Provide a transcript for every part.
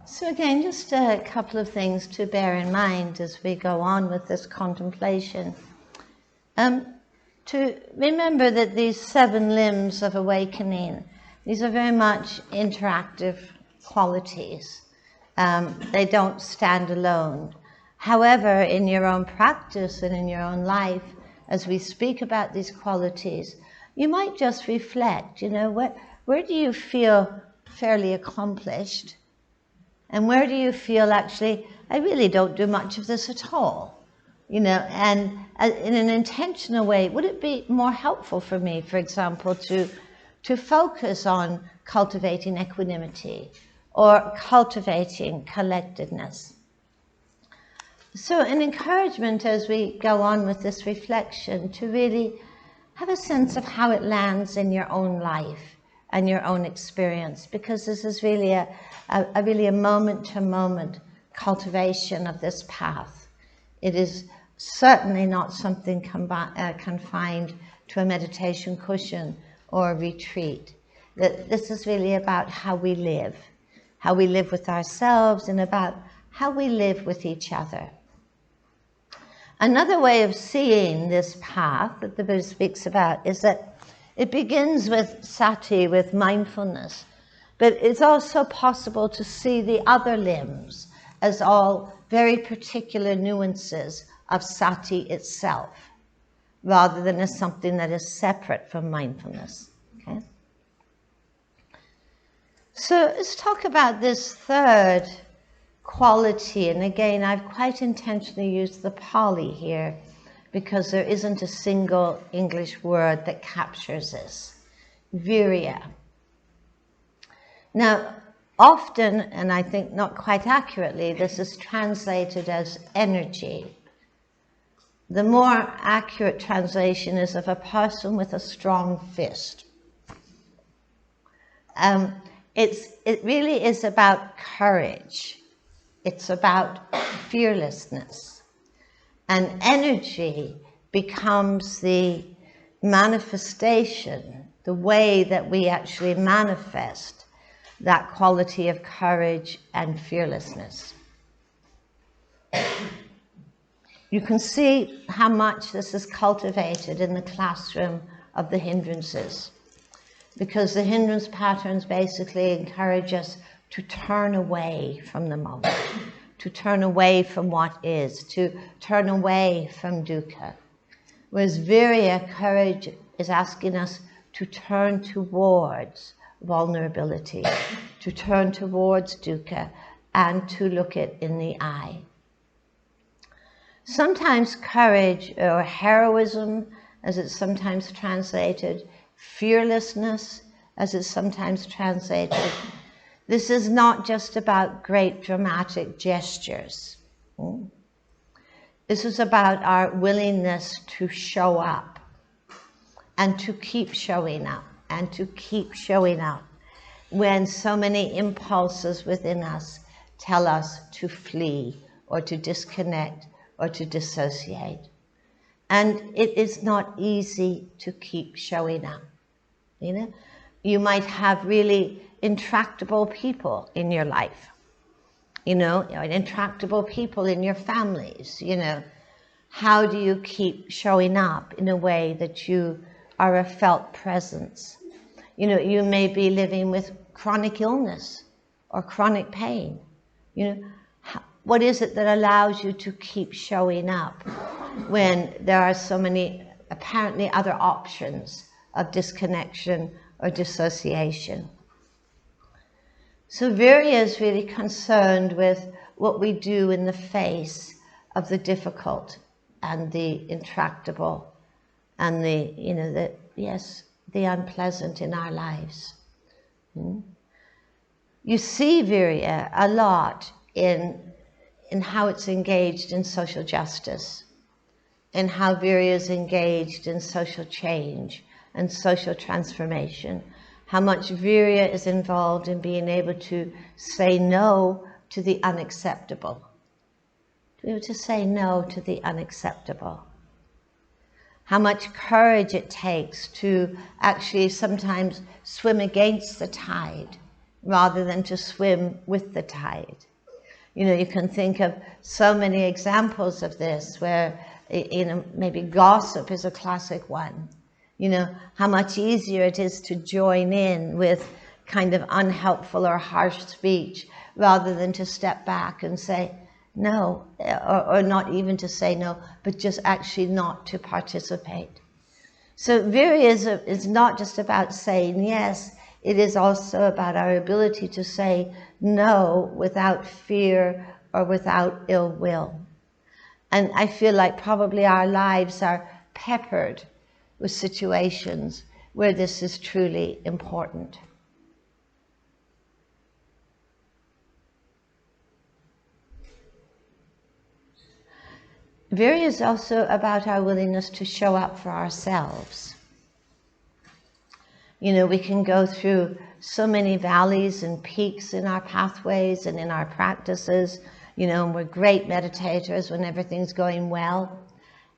So again, just a couple of things to bear in mind as we go on with this contemplation. To remember that these 7 limbs of awakening, these are very much interactive qualities. They don't stand alone. However, in your own practice and in your own life, as we speak about these qualities, you might just reflect, where do you feel fairly accomplished? And where do you feel, actually, I really don't do much of this at all? And in an intentional way, would it be more helpful for me, for example, to focus on cultivating equanimity or cultivating collectedness? So an encouragement as we go on with this reflection to really have a sense of how it lands in your own life and your own experience, because this is really a moment-to-moment cultivation of this path. It is certainly not something confined to a meditation cushion or a retreat. This is really about how we live with ourselves and about how we live with each other. Another way of seeing this path that the Buddha speaks about is that it begins with sati, with mindfulness, but it's also possible to see the other limbs as all very particular nuances of sati itself, rather than as something that is separate from mindfulness. Okay? So let's talk about this third quality, and again, I've quite intentionally used the Pali here because there isn't a single English word that captures this. Virya. Now, often, and I think not quite accurately, this is translated as energy. The more accurate translation is of a person with a strong fist. It really is about courage. It's about fearlessness. And energy becomes the manifestation, the way that we actually manifest that quality of courage and fearlessness. You can see how much this is cultivated in the classroom of the hindrances, because the hindrance patterns basically encourage us to turn away from the moment, to turn away from what is, to turn away from dukkha. Whereas virya, courage, is asking us to turn towards vulnerability, to turn towards dukkha, and to look it in the eye. Sometimes courage, or heroism, as it's sometimes translated, fearlessness, as it's sometimes translated, this is not just about great dramatic gestures. This is about our willingness to show up and to keep showing up and to keep showing up when so many impulses within us tell us to flee or to disconnect or to dissociate. And it is not easy to keep showing up. You might have really intractable people in your life, intractable people in your families, How do you keep showing up in a way that you are a felt presence? You may be living with chronic illness or chronic pain. What is it that allows you to keep showing up when there are so many apparently other options of disconnection or dissociation? So Virya is really concerned with what we do in the face of the difficult and the intractable and the unpleasant in our lives. You see Virya a lot in how it's engaged in social justice, and how Virya is engaged in social change and social transformation. How much Virya is involved in being able to say no to the unacceptable. To be able to say no to the unacceptable. How much courage it takes to actually sometimes swim against the tide rather than to swim with the tide. You know, you can think of so many examples of this where, you know, maybe gossip is a classic one. You know, how much easier it is to join in with kind of unhelpful or harsh speech rather than to step back and say no, or not even to say no, but just actually not to participate. So Virya is not just about saying yes, it is also about our ability to say no without fear or without ill will. And I feel like probably our lives are peppered with situations where this is truly important. Virya is also about our willingness to show up for ourselves. You know, we can go through so many valleys and peaks in our pathways and in our practices, you know, and we're great meditators when everything's going well.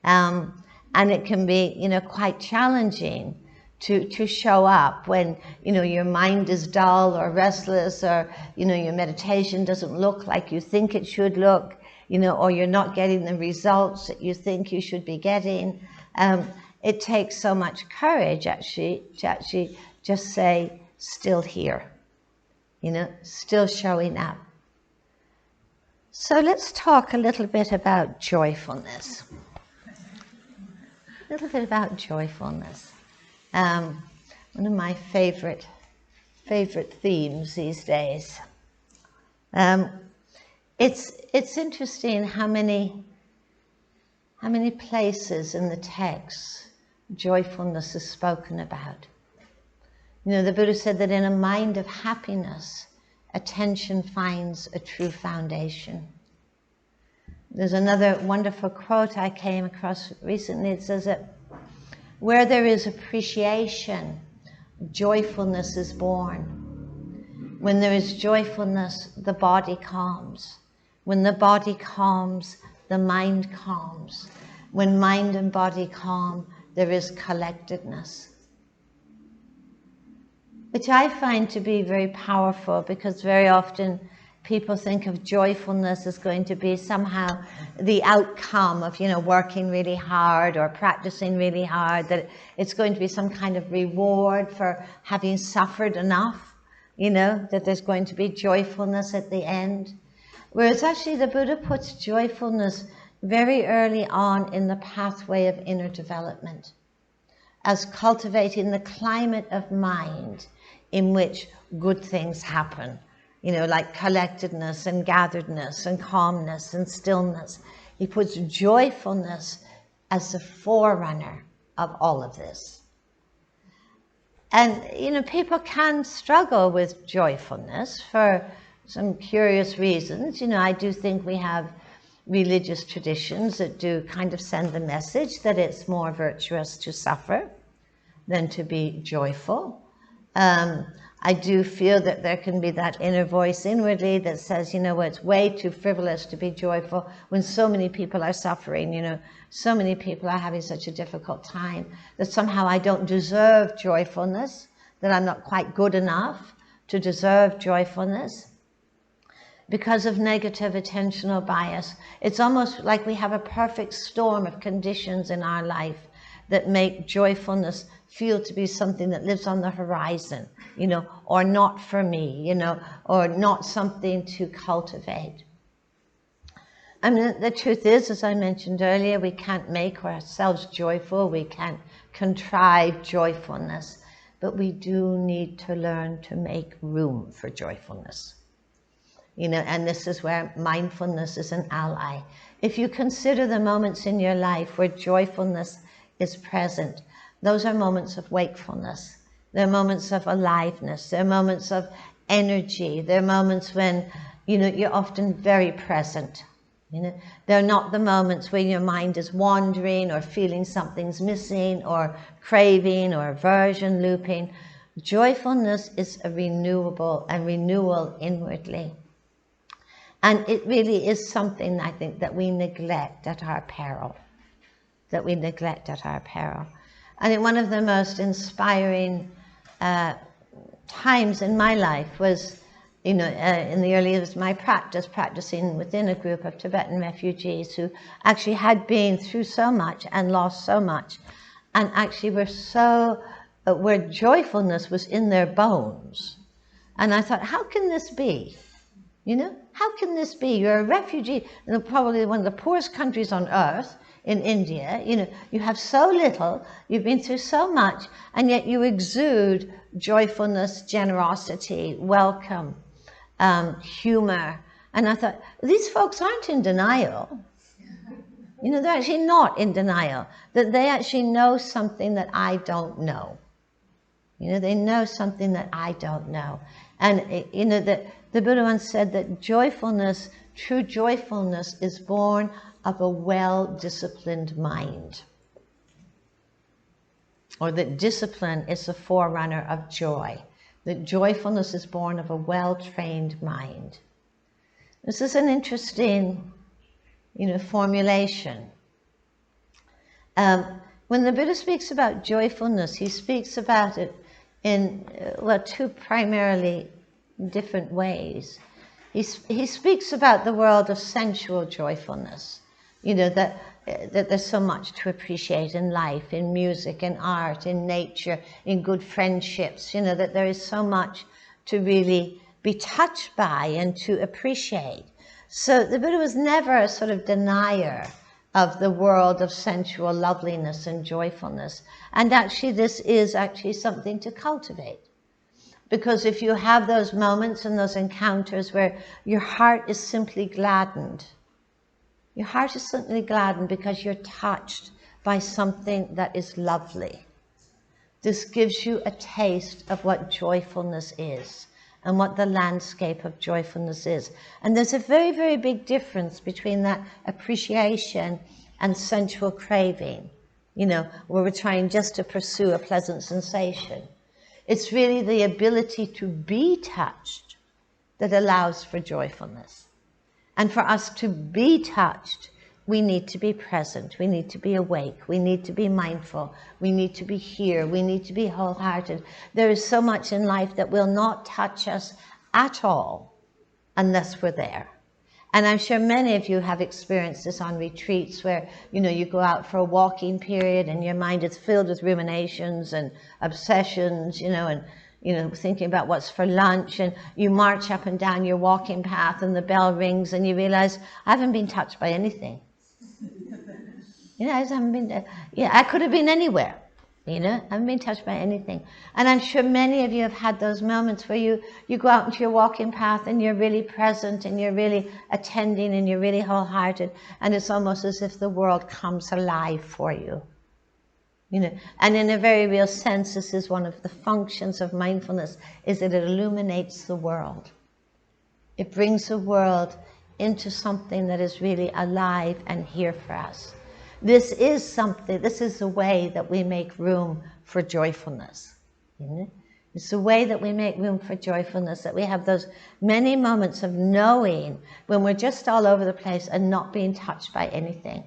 And it can be, you know, quite challenging to show up when, you know, your mind is dull or restless, or, you know, your meditation doesn't look like you think it should look, you know, or you're not getting the results that you think you should be getting. It takes so much courage actually to just say, still here, you know, still showing up. So let's talk a little bit about joyfulness. A little bit about joyfulness. One of my favorite themes these days. It's interesting how many places in the text joyfulness is spoken about. You know, the Buddha said that in a mind of happiness, attention finds a true foundation. There's another wonderful quote I came across recently. It says that where there is appreciation, joyfulness is born. When there is joyfulness, the body calms. When the body calms, the mind calms. When mind and body calm, there is collectedness. Which I find to be very powerful, because very often people think of joyfulness as going to be somehow the outcome of, you know, working really hard or practicing really hard, that it's going to be some kind of reward for having suffered enough, you know, that there's going to be joyfulness at the end. Whereas actually the Buddha puts joyfulness very early on in the pathway of inner development, as cultivating the climate of mind in which good things happen, you know, like collectedness and gatheredness and calmness and stillness. He puts joyfulness as the forerunner of all of this. And, you know, people can struggle with joyfulness for some curious reasons. You know, I do think we have religious traditions that do kind of send the message that it's more virtuous to suffer than to be joyful. I do feel that there can be that inner voice inwardly that says, you know what, it's way too frivolous to be joyful when so many people are suffering, you know, so many people are having such a difficult time, that somehow I don't deserve joyfulness, that I'm not quite good enough to deserve joyfulness because of negative attentional bias. It's almost like we have a perfect storm of conditions in our life that make joyfulness feel to be something that lives on the horizon, you know, or not for me, you know, or not something to cultivate. I mean, the truth is, as I mentioned earlier, we can't make ourselves joyful, we can't contrive joyfulness, but we do need to learn to make room for joyfulness. You know, and this is where mindfulness is an ally. If you consider the moments in your life where joyfulness is present, those are moments of wakefulness. They're moments of aliveness. They're moments of energy. They're moments when, you know, you're often very present. You know, they're not the moments where your mind is wandering or feeling something's missing or craving or aversion looping. Joyfulness is a renewal inwardly. And it really is something, I think, that we neglect at our peril. I think one of the most inspiring times in my life was, in the early years of my practicing within a group of Tibetan refugees who actually had been through so much and lost so much, and actually were so, where joyfulness was in their bones. And I thought, how can this be? How can this be? You're a refugee in probably one of the poorest countries on earth, in India. You have so little, you've been through so much, and yet you exude joyfulness, generosity, welcome, humor. And I thought, these folks aren't in denial. They're actually not in denial, that they actually know something that I don't know. They know something that I don't know. And, the Buddha once said that joyfulness, true joyfulness, is born of a well-disciplined mind. Or that discipline is the forerunner of joy. That joyfulness is born of a well-trained mind. This is an interesting, formulation. When the Buddha speaks about joyfulness, he speaks about it in, two primarily different ways. He speaks about the world of sensual joyfulness, that there's so much to appreciate in life, in music, in art, in nature, in good friendships, that there is so much to really be touched by and to appreciate. So the Buddha was never a sort of denier of the world of sensual loveliness and joyfulness. And actually, this is actually something to cultivate. Because if you have those moments and those encounters where your heart is simply gladdened, your heart is simply gladdened because you're touched by something that is lovely. This gives you a taste of what joyfulness is and what the landscape of joyfulness is. And there's a very, very big difference between that appreciation and sensual craving, where we're trying just to pursue a pleasant sensation. It's really the ability to be touched that allows for joyfulness. And for us to be touched, we need to be present, we need to be awake, we need to be mindful, we need to be here, we need to be wholehearted. There is so much in life that will not touch us at all unless we're there. And I'm sure many of you have experienced this on retreats where, you go out for a walking period and your mind is filled with ruminations and obsessions, and, thinking about what's for lunch, and you march up and down your walking path and the bell rings and you realize, I haven't been touched by anything. I haven't been, I could have been anywhere. I haven't been touched by anything. And I'm sure many of you have had those moments where you go out into your walking path and you're really present and you're really attending and you're really wholehearted, and it's almost as if the world comes alive for you. And in a very real sense, this is one of the functions of mindfulness, is that it illuminates the world. It brings the world into something that is really alive and here for us. This is the way that we make room for joyfulness. It's the way that we make room for joyfulness, that we have those many moments of knowing when we're just all over the place and not being touched by anything.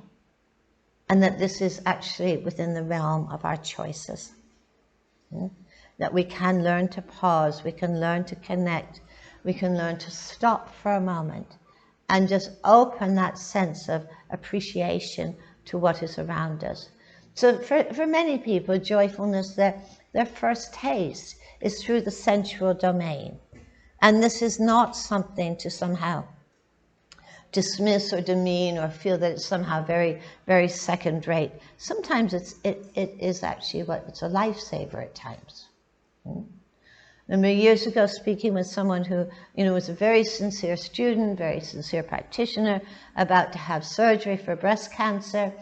And that this is actually within the realm of our choices. That we can learn to pause, we can learn to connect, we can learn to stop for a moment and just open that sense of appreciation to what is around us. So for many people, joyfulness, their first taste is through the sensual domain. And this is not something to somehow dismiss or demean or feel that it's somehow very, very second rate. Sometimes it is actually it's a lifesaver at times. I remember years ago speaking with someone who, was a very sincere student, very sincere practitioner, about to have surgery for breast cancer.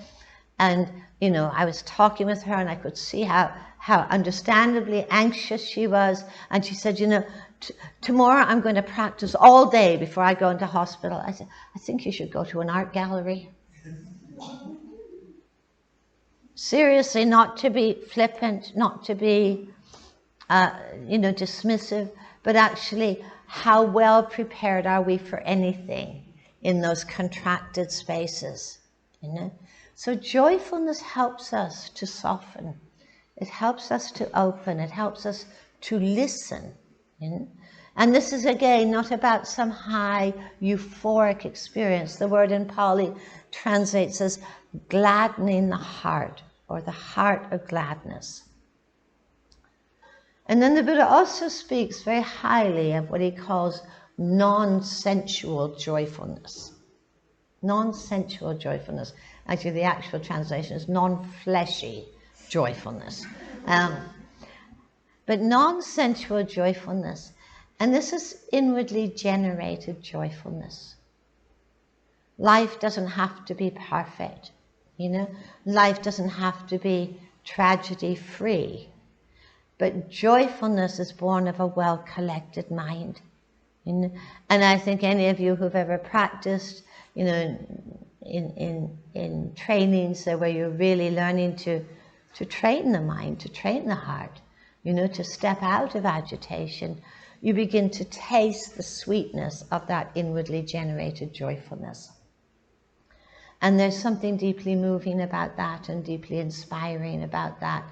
And, I was talking with her and I could see how understandably anxious she was. And she said, tomorrow I'm going to practice all day before I go into hospital. I said, I think you should go to an art gallery. Seriously, not to be flippant, not to be, dismissive, but actually, how well prepared are we for anything in those contracted spaces, So joyfulness helps us to soften. It helps us to open. It helps us to listen. And this is, again, not about some high euphoric experience. The word in Pali translates as gladdening the heart, or the heart of gladness. And then the Buddha also speaks very highly of what he calls non-sensual joyfulness. Non-sensual joyfulness. Actually, the actual translation is non-fleshy joyfulness. But non-sensual joyfulness, and this is inwardly generated joyfulness. Life doesn't have to be perfect, Life doesn't have to be tragedy-free. But joyfulness is born of a well-collected mind. And I think any of you who've ever practiced, in trainings where you're really learning to train the mind, to train the heart, to step out of agitation, you begin to taste the sweetness of that inwardly generated joyfulness. And there's something deeply moving about that, and deeply inspiring about that,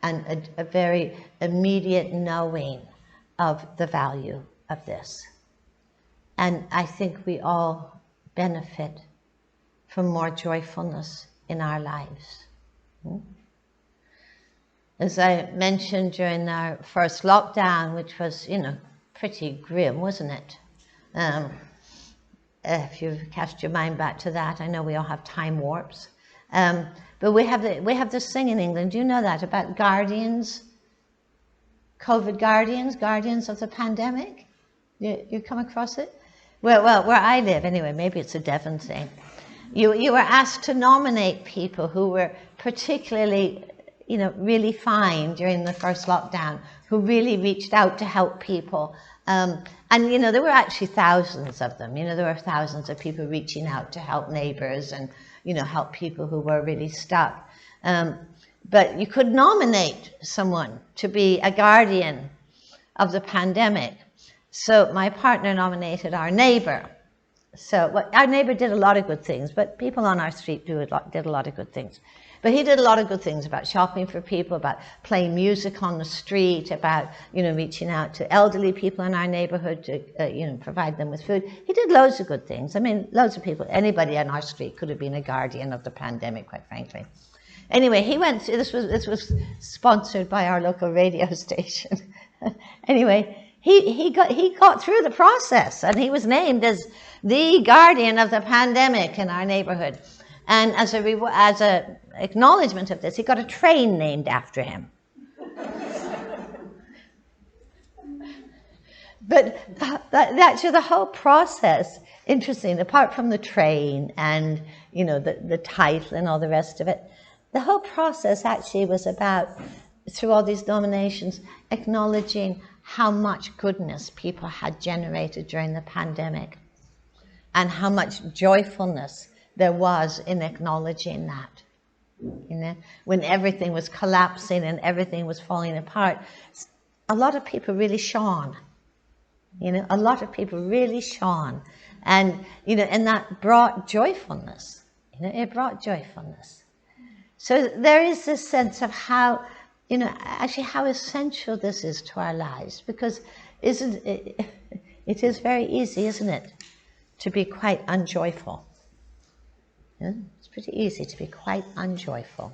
and a very immediate knowing of the value of this. And I think we all benefit from more joyfulness in our lives. As I mentioned during our first lockdown, which was, pretty grim, wasn't it? If you've cast your mind back to that, I know we all have time warps. But we have this thing in England, do you know that, about guardians, COVID guardians of the pandemic? You come across it? Well, where I live, anyway, maybe it's a Devon thing. You were asked to nominate people who were particularly, really fine during the first lockdown, who really reached out to help people. And, there were actually thousands of them. There were thousands of people reaching out to help neighbors and, help people who were really stuck. But you could nominate someone to be a guardian of the pandemic. So my partner nominated our neighbor. So our neighbor did a lot of good things, but people on our street did a lot of good things. But he did a lot of good things about shopping for people, about playing music on the street, about, reaching out to elderly people in our neighborhood to, provide them with food. He did loads of good things. I mean, loads of people, anybody on our street could have been a guardian of the pandemic, quite frankly. Anyway, he went, this was sponsored by our local radio station. Anyway, he got through the process, and he was named as the guardian of the pandemic in our neighborhood. And as a acknowledgement of this, he got a train named after him. But actually the whole process, interesting, apart from the train and, the title and all the rest of it, the whole process actually was about, through all these nominations, acknowledging how much goodness people had generated during the pandemic, and how much joyfulness there was in acknowledging that. When everything was collapsing and everything was falling apart, a lot of people really shone. A lot of people really shone. And, and that brought joyfulness. It brought joyfulness. So there is this sense of how, actually how essential this is to our lives, because it is very easy, isn't it, to be quite unjoyful. It's pretty easy to be quite unjoyful.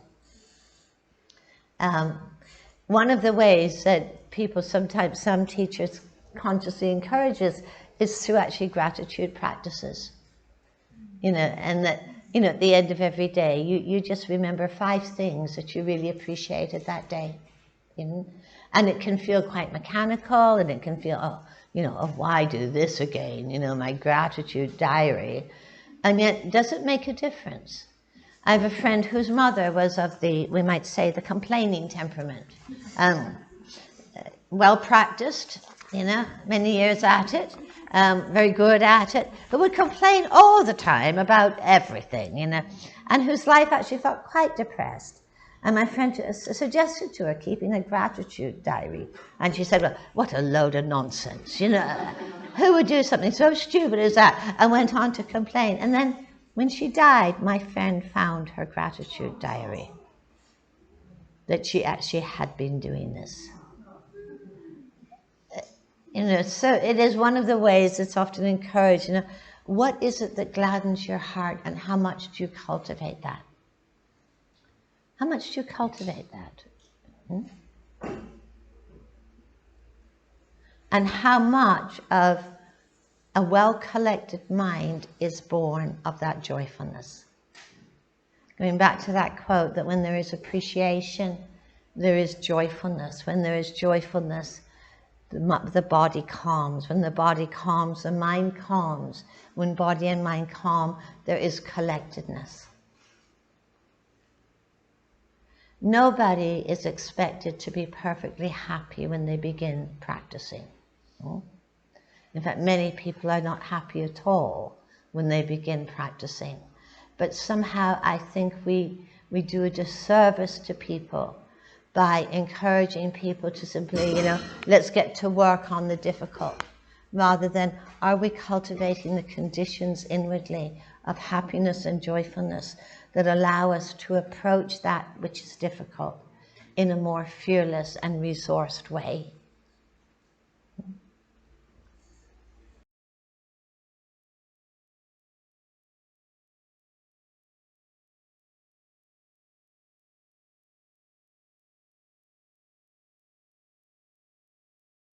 One of the ways that people sometimes, some teachers consciously encourages, is through actually gratitude practices. And that, at the end of every day, you just remember 5 things that you really appreciated that day. And it can feel quite mechanical, and it can feel, why do this again? My gratitude diary. And yet, does it make a difference? I have a friend whose mother was of the, we might say, the complaining temperament. Well practiced, many years at it, very good at it, but would complain all the time about everything, and whose life actually felt quite depressed. And my friend suggested to her keeping a gratitude diary. And she said, well, what a load of nonsense, Who would do something so stupid as that? And went on to complain. And then when she died, my friend found her gratitude diary, that she actually had been doing this. You know, so it is one of the ways it's often encouraged, you know, what is it that gladdens your heart and how much do you cultivate that? How much do you cultivate that? And how much of a well-collected mind is born of that joyfulness? Going back to that quote that when there is appreciation, there is joyfulness. When there is joyfulness, the body calms. When the body calms, the mind calms. When body and mind calm, there is collectedness. Nobody is expected to be perfectly happy when they begin practicing. In fact, many people are not happy at all when they begin practicing. But somehow I think we do a disservice to people by encouraging people to simply, you know, let's get to work on the difficult, rather than are we cultivating the conditions inwardly of happiness and joyfulness that allow us to approach that which is difficult in a more fearless and resourced way.